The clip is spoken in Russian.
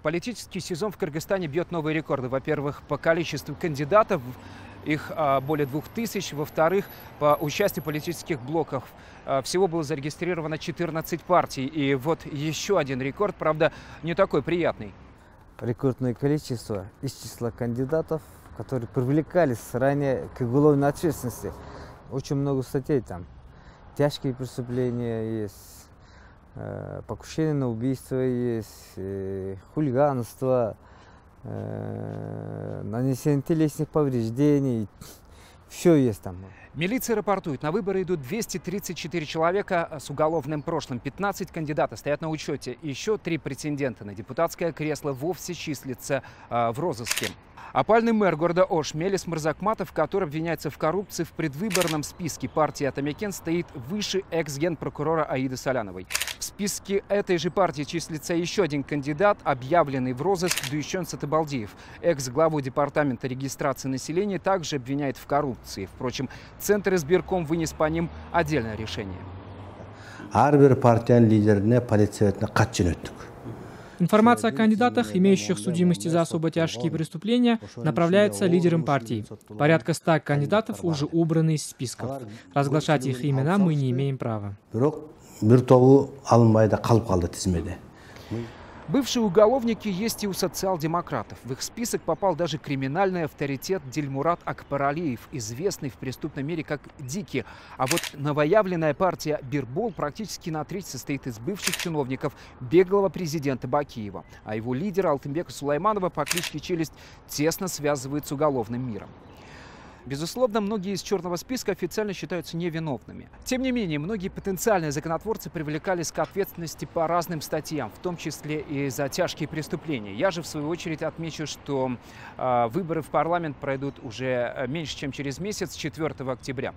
Политический сезон в Кыргызстане бьет новые рекорды. Во-первых, по количеству кандидатов, их более 2000. Во-вторых, по участию политических блоков. Всего было зарегистрировано 14 партий. И вот еще один рекорд, правда, не такой приятный. Рекордное количество из числа кандидатов, которые привлекались ранее к уголовной ответственности. Очень много статей там. Тяжкие преступления есть, покушение на убийство есть, хулиганство, нанесение телесных повреждений. Все есть там. Милиция рапортует, на выборы идут 234 человека с уголовным прошлым. 15 кандидатов стоят на учете. Еще 3 претендента на депутатское кресло вовсе числятся в розыске. Опальный мэр города Ош Мелис Мырзакматов, который обвиняется в коррупции в предвыборном списке партии Атамекен, стоит выше экс-генпрокурора Аиды Соляновой. В списке этой же партии числится еще один кандидат, объявленный в розыск Дуйчон Сатыбалдиев. Экс-главу департамента регистрации населения также обвиняет в коррупции. Впрочем, Центр избирком вынес по ним отдельное решение. Информация о кандидатах, имеющих судимости за особо тяжкие преступления, направляется лидерам партий. Порядка 100 кандидатов уже убраны из списков. Разглашать их имена мы не имеем права. Бывшие уголовники есть и у социал-демократов. В их список попал даже криминальный авторитет Дильмурат Акбаралиев, известный в преступном мире как Дики. А вот новоявленная партия Бирбол практически на треть состоит из бывших чиновников беглого президента Бакиева. А его лидера Алтынбека Сулайманова по кличке Челюсть тесно связывают с уголовным миром. Безусловно, многие из черного списка официально считаются невиновными. Тем не менее, многие потенциальные законотворцы привлекались к ответственности по разным статьям, в том числе и за тяжкие преступления. Я же, в свою очередь, отмечу, что выборы в парламент пройдут уже меньше, чем через месяц, 4 октября.